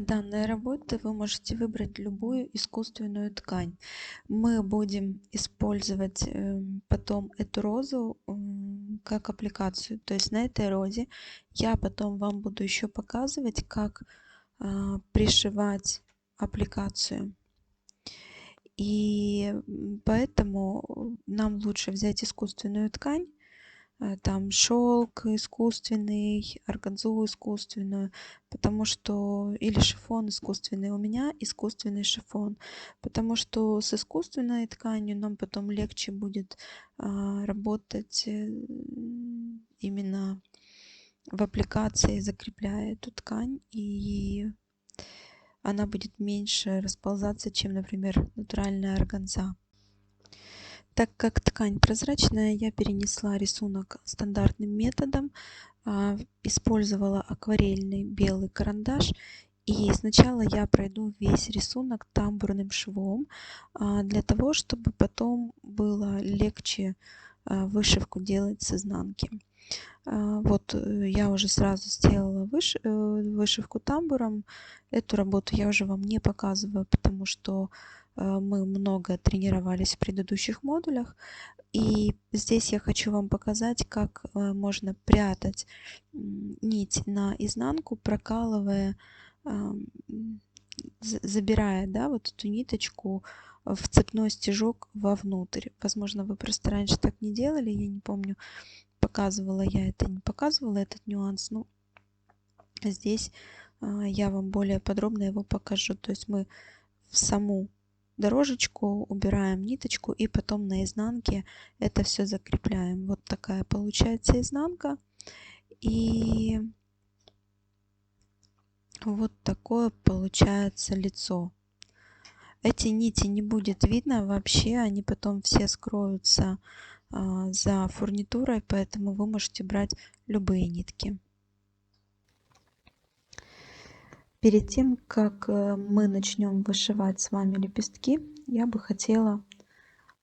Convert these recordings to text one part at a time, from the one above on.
данной работы вы можете выбрать любую искусственную ткань. Мы будем использовать потом эту розу как аппликацию. То есть на этой розе я потом вам буду еще показывать, как пришивать аппликацию. И поэтому нам лучше взять искусственную ткань, там шелк искусственный, органзу искусственную, потому что или шифон искусственный. У меня искусственный шифон, потому что с искусственной тканью нам потом легче будет работать именно в аппликации, закрепляя эту ткань, и она будет меньше расползаться, чем, например, натуральная органза. Так как ткань прозрачная, я перенесла рисунок стандартным методом, использовала акварельный белый карандаш. И сначала я пройду весь рисунок тамбурным швом, для того, чтобы потом было легче вышивку делать с изнанки. Вот я уже сразу сделала вышивку тамбуром. Эту работу я уже вам не показываю, потому что мы много тренировались в предыдущих модулях. И здесь я хочу вам показать, как можно прятать нить на изнанку, прокалывая, забирая, да, вот эту ниточку в цепной стежок вовнутрь. Возможно, вы просто раньше так не делали, я не помню, показывала я это, не показывала этот нюанс. Ну, здесь я вам более подробно его покажу. То есть мы в саму дорожечку убираем ниточку и потом на изнанке это все закрепляем. Вот такая получается изнанка. И вот такое получается лицо. Эти нити не будет видно вообще, они потом все скроются за фурнитурой, поэтому вы можете брать любые нитки. Перед тем, как мы начнем вышивать с вами лепестки, я бы хотела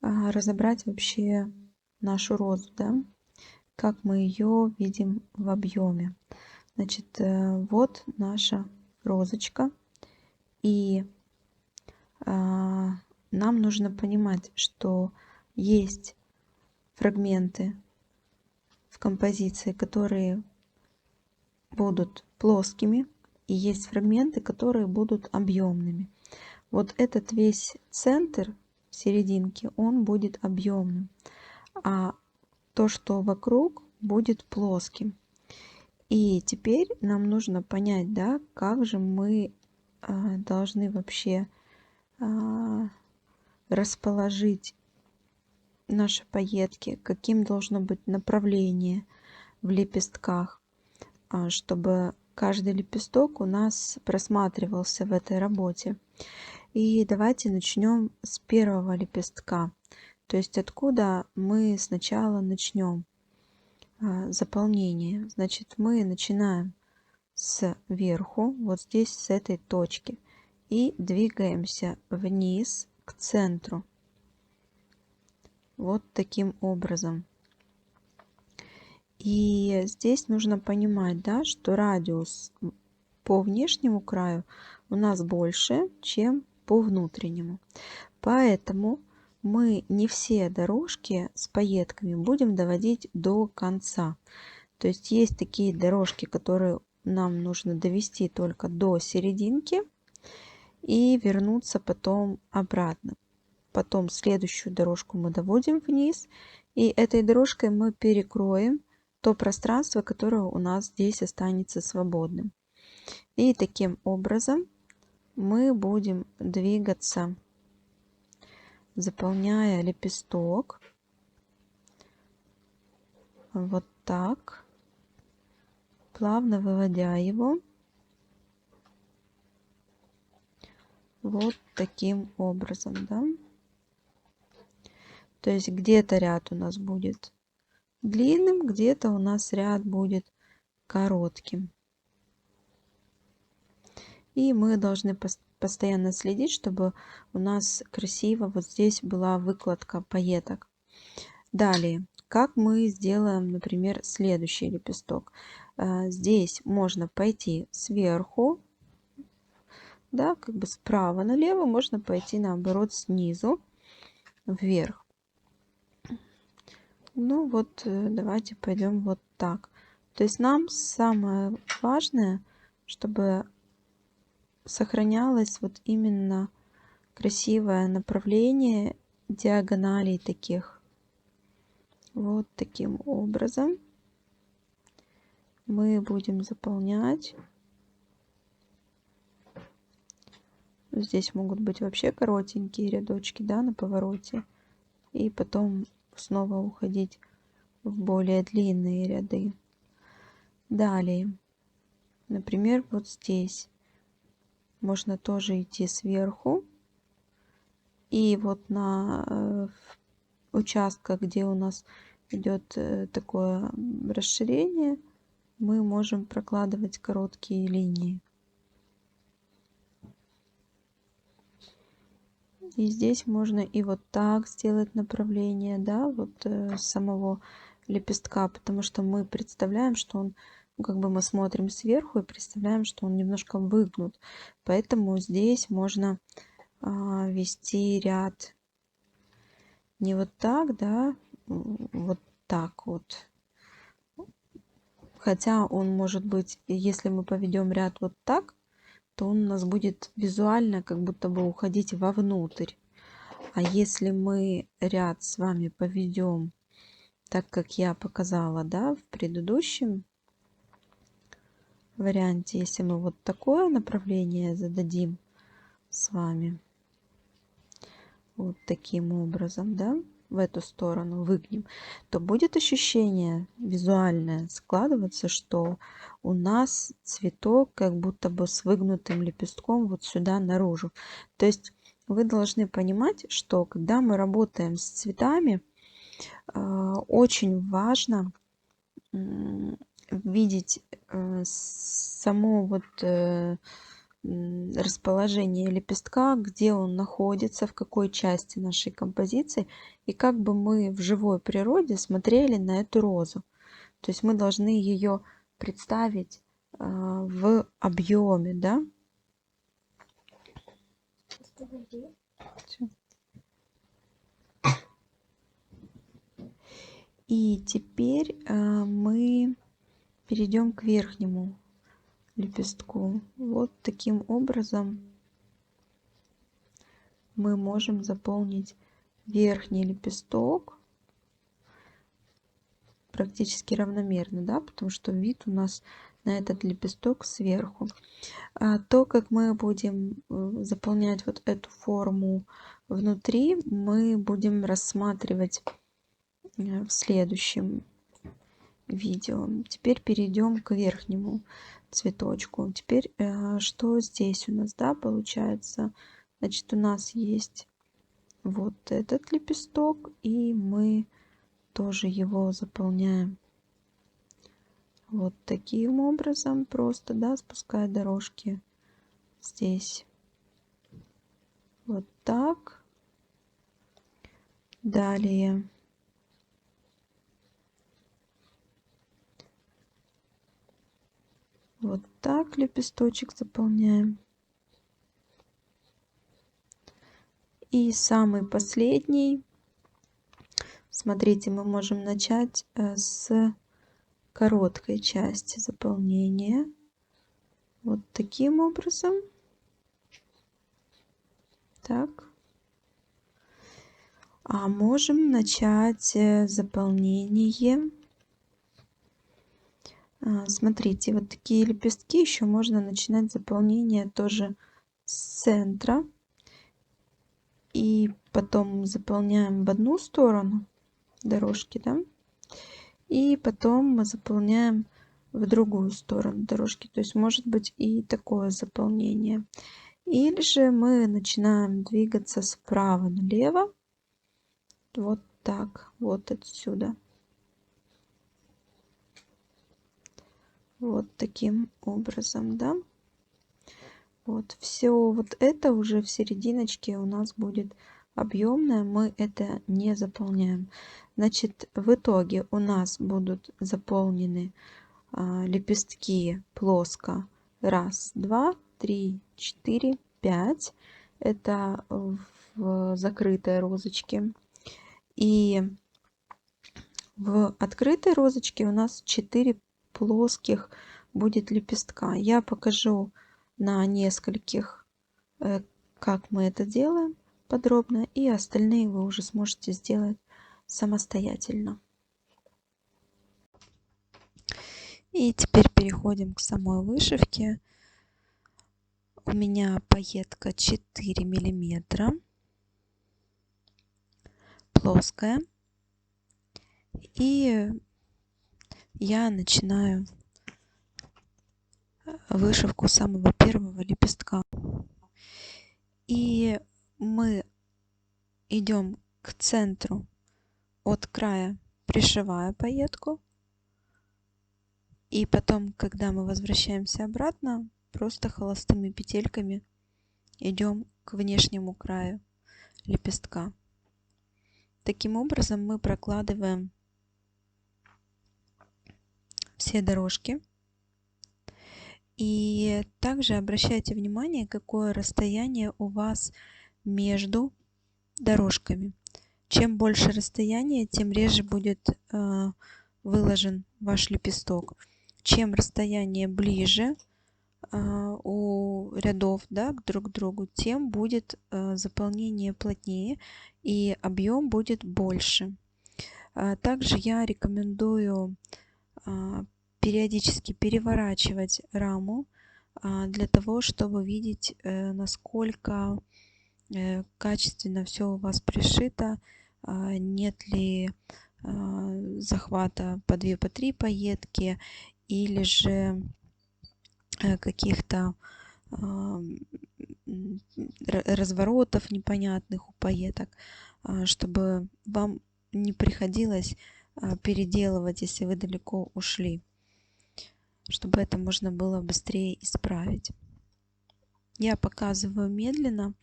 разобрать вообще нашу розу, да, как мы ее видим в объеме. Значит, вот наша розочка, и нам нужно понимать, что есть фрагменты в композиции, которые будут плоскими, и есть фрагменты, которые будут объемными. Вот этот весь центр в серединке, он будет объемным, а то, что вокруг, будет плоским. И теперь нам нужно понять, да, как же мы должны вообще расположить наши пайетки, каким должно быть направление в лепестках, чтобы каждый лепесток у нас просматривался в этой работе. И давайте начнем с первого лепестка. То есть откуда мы сначала начнем заполнение. Значит, мы начинаем сверху, вот здесь, с этой точки, и двигаемся вниз к центру. Вот таким образом. И здесь нужно понимать, да, что радиус по внешнему краю у нас больше, чем по внутреннему. Поэтому мы не все дорожки с пайетками будем доводить до конца. То есть есть такие дорожки, которые нам нужно довести только до серединки и вернуться потом обратно. Потом следующую дорожку мы доводим вниз, и этой дорожкой мы перекроем то пространство, которое у нас здесь останется свободным. И таким образом мы будем двигаться, заполняя лепесток. Вот так. Плавно выводя его. Вот таким образом, да. То есть где-то ряд у нас будет длинным, где-то у нас ряд будет коротким. И мы должны постоянно следить, чтобы у нас красиво вот здесь была выкладка пайеток. Далее, как мы сделаем, например, следующий лепесток. Здесь можно пойти сверху, да, как бы справа налево, можно пойти наоборот снизу вверх. Ну вот, давайте пойдем вот так. То есть нам самое важное, чтобы сохранялось вот именно красивое направление диагоналей таких. Вот таким образом мы будем заполнять. Здесь могут быть вообще коротенькие рядочки, да, на повороте. И потом снова уходить в более длинные ряды. Далее, например, вот здесь можно тоже идти сверху. И вот на участках, где у нас идет такое расширение, мы можем прокладывать короткие линии. И здесь можно и вот так сделать направление, да, вот самого лепестка, потому что мы представляем, что он, ну, как бы мы смотрим сверху и представляем, что он немножко выгнут. Поэтому здесь можно вести ряд не вот так, да, вот так вот. Хотя он может быть, если мы поведем ряд вот так, то он у нас будет визуально как будто бы уходить вовнутрь. А если мы ряд с вами поведем так, как я показала, да, в предыдущем варианте, если мы вот такое направление зададим с вами, вот таким образом, да, в эту сторону выгнем, то будет ощущение визуальное складываться, что у нас цветок как будто бы с выгнутым лепестком вот сюда наружу. То есть вы должны понимать, что когда мы работаем с цветами, очень важно видеть само вот расположение лепестка, где он находится, в какой части нашей композиции, и как бы мы в живой природе смотрели на эту розу. То есть мы должны ее представить в объеме, да? И теперь мы перейдем к верхнему лепестку. Вот таким образом мы можем заполнить верхний лепесток практически равномерно, да, потому что вид у нас на этот лепесток сверху. То, как мы будем заполнять вот эту форму внутри, мы будем рассматривать в следующем видео. Теперь перейдем к верхнему цветочку. Теперь что здесь у нас, да, получается? Значит, у нас есть вот этот лепесток, и мы тоже его заполняем вот таким образом, просто, да, спуская дорожки здесь. Вот так. Далее. Вот так лепесточек заполняем. И самый последний. Смотрите, мы можем начать с короткой части заполнения. Вот таким образом. Так. А можем начать заполнение. Смотрите, вот такие лепестки еще можно начинать заполнение тоже с центра. И потом заполняем в одну сторону дорожки, да? И потом мы заполняем в другую сторону дорожки. То есть может быть и такое заполнение. Или же мы начинаем двигаться справа налево. Вот так, вот отсюда. Вот таким образом, да. Вот все вот это уже в серединочке у нас будет объемное, мы это не заполняем. Значит, в итоге у нас будут заполнены лепестки плоско. Раз, два, три, четыре, 5. Это в закрытой розочке. И в открытой розочке у нас 4 плоских будет лепестка. Я покажу на нескольких, как мы это делаем подробно, и остальные вы уже сможете сделать самостоятельно. И теперь переходим к самой вышивке. У меня пайетка 4 миллиметра, плоская. И я начинаю вышивку самого первого лепестка. И мы идем к центру от края, пришивая пайетку. И потом, когда мы возвращаемся обратно, просто холостыми петельками идем к внешнему краю лепестка. Таким образом мы прокладываем все дорожки. И также обращайте внимание, какое расстояние у вас между дорожками. Чем больше расстояние, тем реже будет выложен ваш лепесток. Чем расстояние ближе у рядов, да, друг к другу, тем будет заполнение плотнее и объем будет больше. Также я рекомендую периодически переворачивать раму для того, чтобы видеть, насколько качественно все у вас пришито, нет ли захвата по 2, по 3 пайетки или же каких-то разворотов непонятных у пайеток, чтобы вам не приходилось переделывать, если вы далеко ушли, чтобы это можно было быстрее исправить. Я показываю медленно,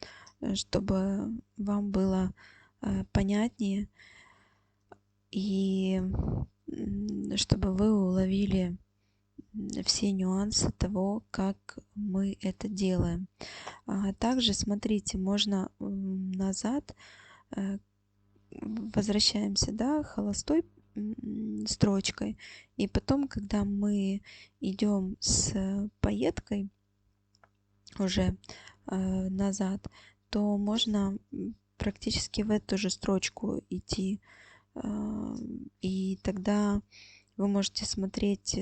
чтобы вам было понятнее и чтобы вы уловили все нюансы того, как мы это делаем. Также смотрите, можно назад, возвращаемся, да, холостой строчкой, и потом, когда мы идем с пайеткой уже назад, то можно практически в эту же строчку идти, и тогда вы можете смотреть,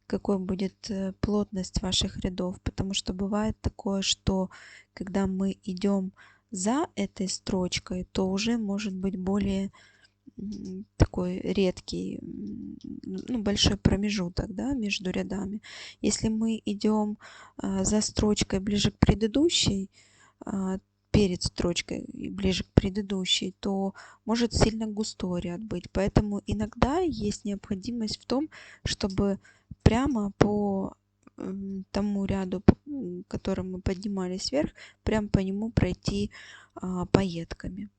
какой будет плотность ваших рядов, потому что бывает такое, что когда мы идем за этой строчкой, то уже может быть более такой редкий, ну, большой промежуток, да, между рядами. Если мы идем за строчкой ближе к предыдущей, перед строчкой ближе к предыдущей, то может сильно густой ряд быть. Поэтому иногда есть необходимость в том, чтобы прямо по тому ряду, которым мы поднимались вверх, прямо по нему пройти пайетками.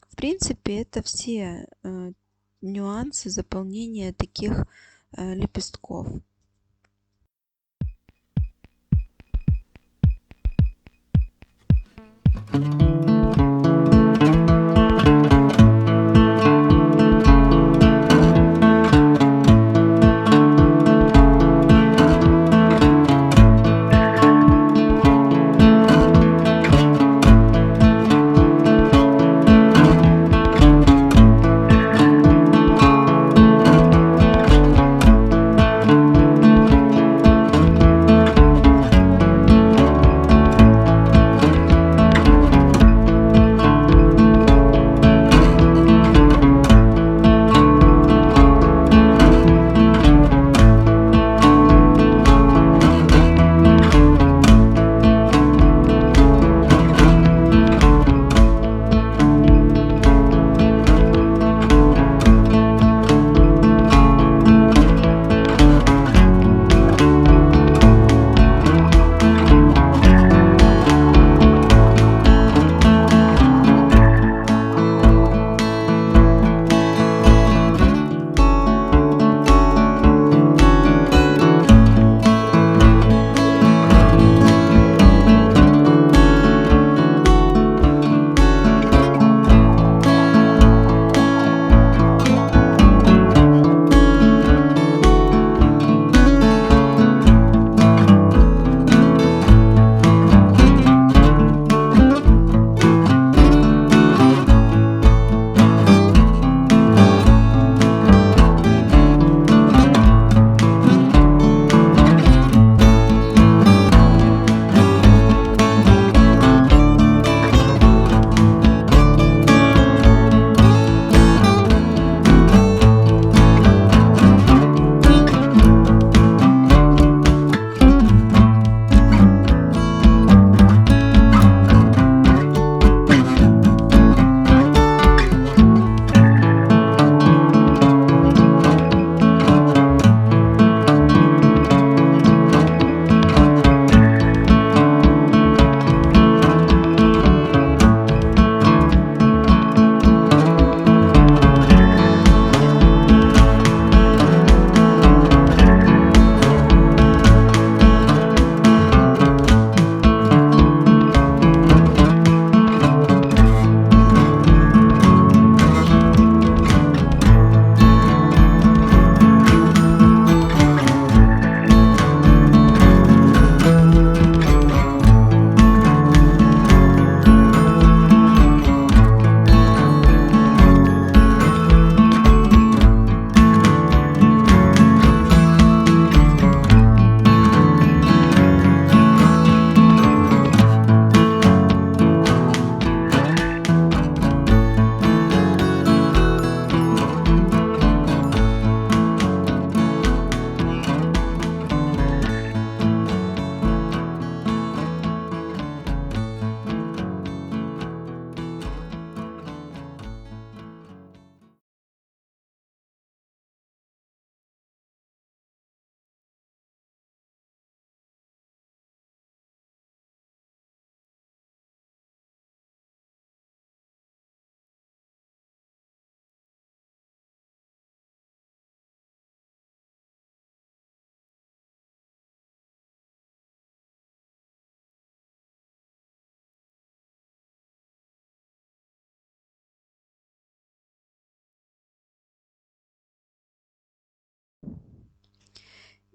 В принципе, это все нюансы заполнения таких лепестков.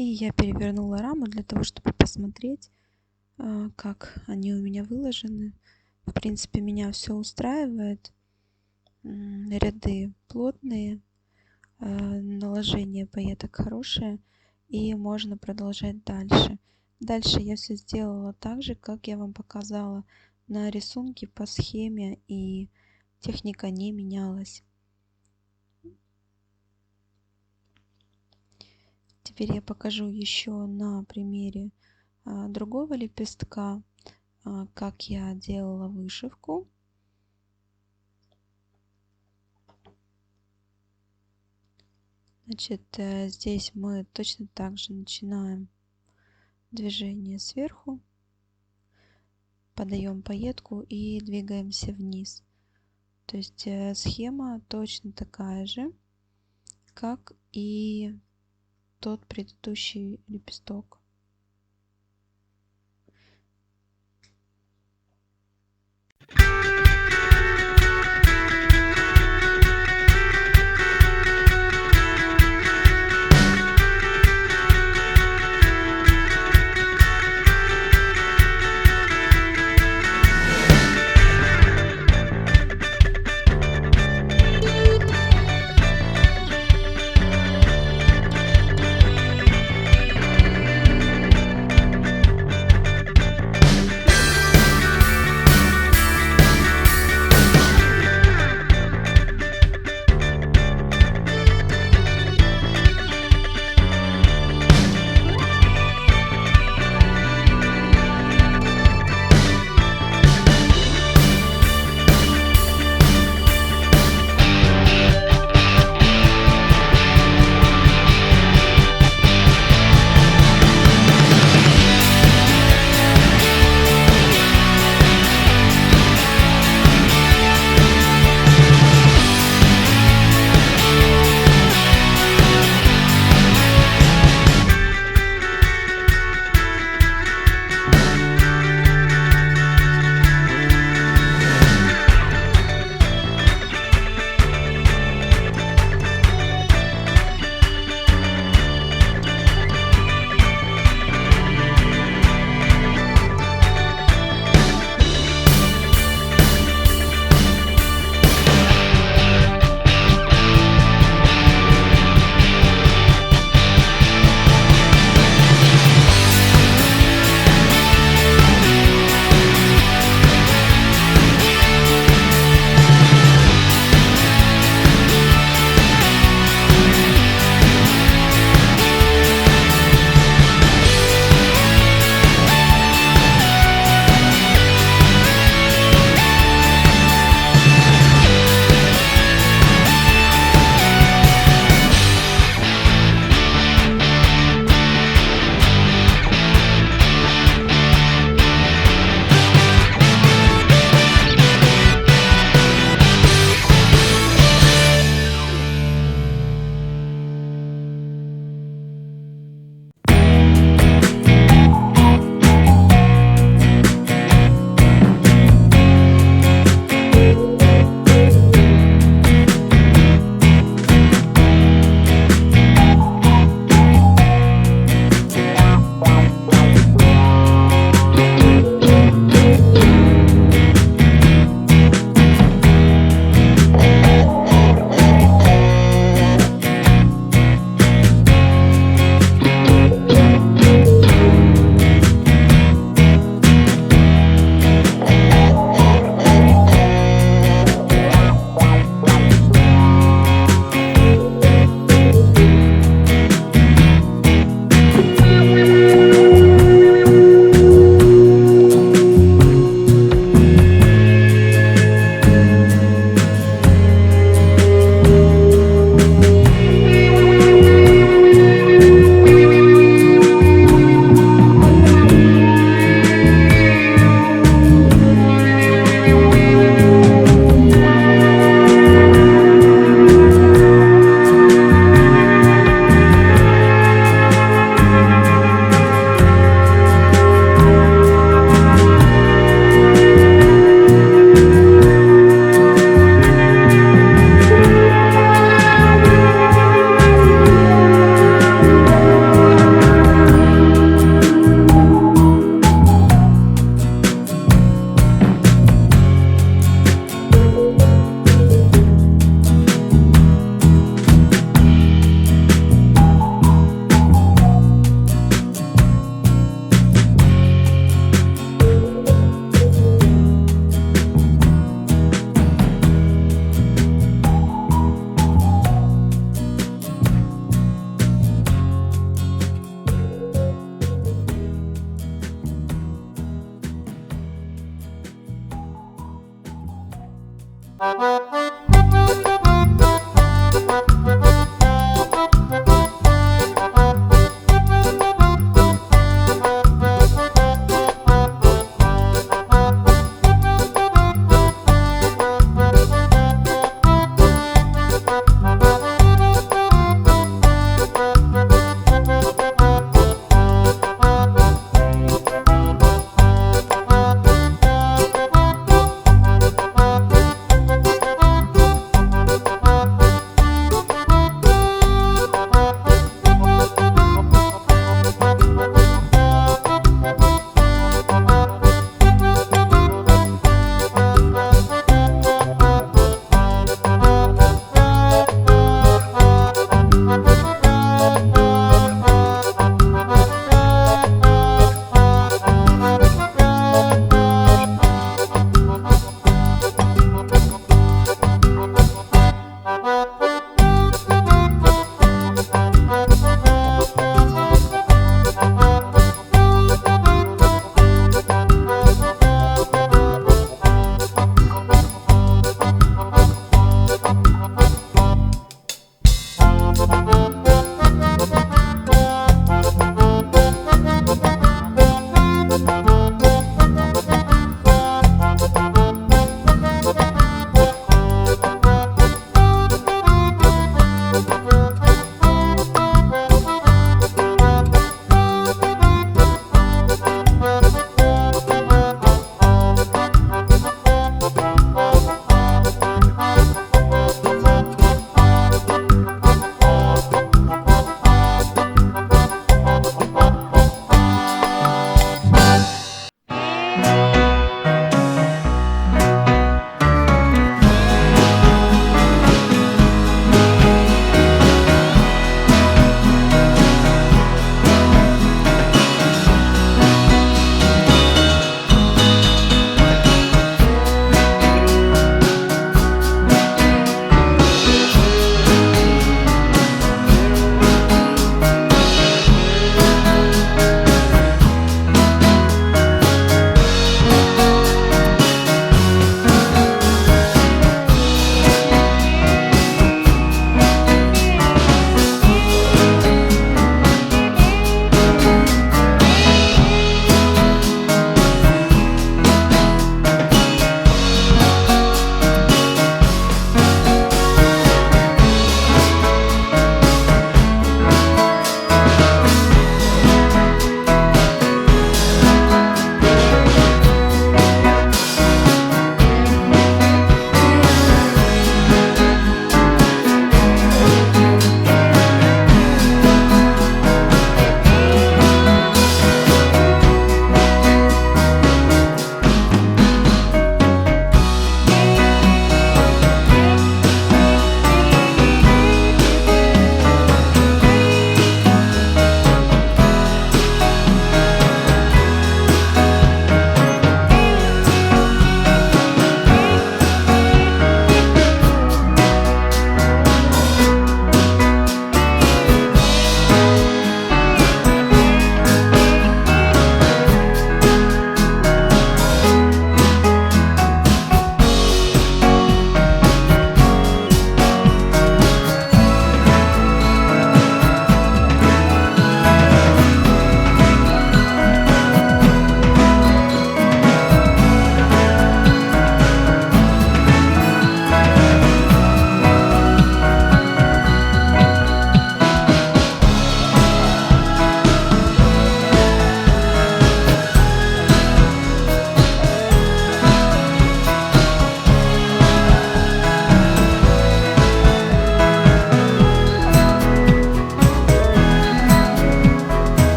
И я перевернула раму для того, чтобы посмотреть, как они у меня выложены. В принципе, меня все устраивает. Ряды плотные, наложение пайеток хорошее, и можно продолжать дальше. Дальше я все сделала так же, как я вам показала на рисунке по схеме, и техника не менялась. Теперь я покажу еще на примере другого лепестка, как я делала вышивку. Значит, здесь мы точно так же начинаем движение сверху, подаем пайетку и двигаемся вниз. То есть схема точно такая же, как и тот предыдущий лепесток.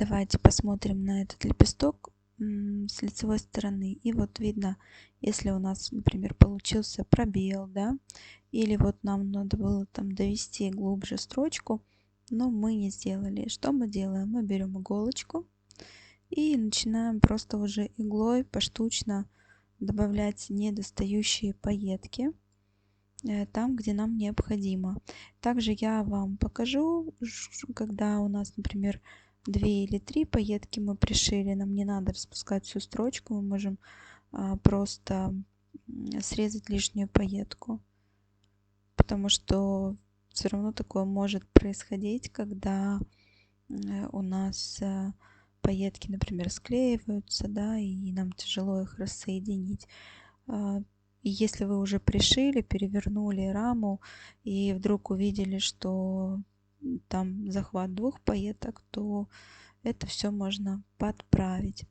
давайте посмотрим на этот лепесток с лицевой стороны. И вот видно, если у нас, например, получился пробел, да, или вот нам надо было там довести глубже строчку, но мы не сделали. Что мы делаем? Мы берем иголочку и начинаем просто уже иглой поштучно добавлять недостающие пайетки там, где нам необходимо. Также я вам покажу, когда у нас, например, 2 или 3 пайетки мы пришили, нам не надо распускать всю строчку, мы можем просто срезать лишнюю пайетку, потому что все равно такое может происходить, когда у нас пайетки, например, склеиваются, да, и нам тяжело их рассоединить. И если вы уже пришили, перевернули раму и вдруг увидели, что там захват 2 пайеток, то это все можно подправить.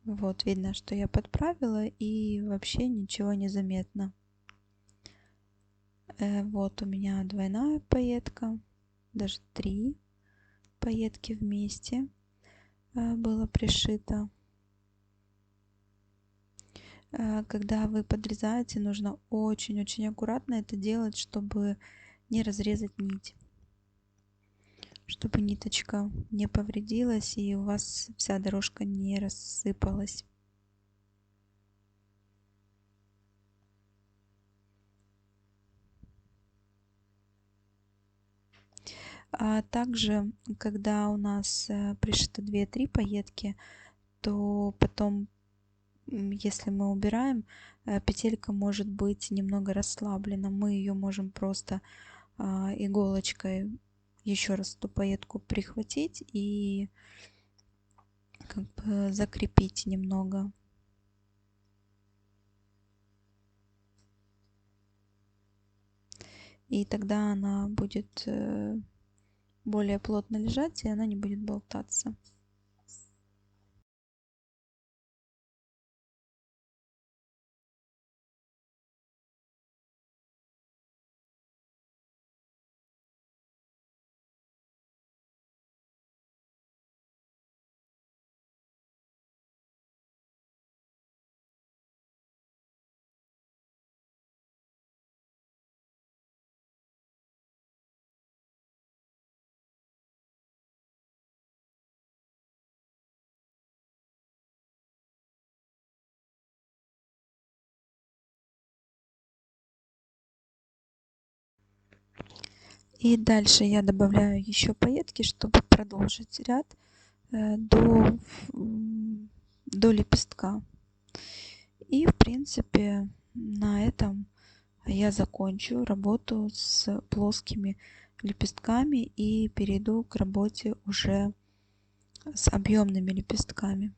Вот, видно, что я подправила, и вообще ничего не заметно. Вот у меня двойная пайетка, даже 3 пайетки вместе было пришито. Когда вы подрезаете, нужно очень-очень аккуратно это делать, чтобы не разрезать нить, чтобы ниточка не повредилась и у вас вся дорожка не рассыпалась. А также, когда у нас пришито 2-3 пайетки, то потом, если мы убираем, петелька может быть немного расслаблена. Мы ее можем просто иголочкой еще раз эту пайетку прихватить и как бы закрепить немного. И тогда она будет более плотно лежать, и она не будет болтаться. И дальше я добавляю еще пайетки, чтобы продолжить ряд до лепестка. И в принципе на этом я закончу работу с плоскими лепестками и перейду к работе уже с объемными лепестками.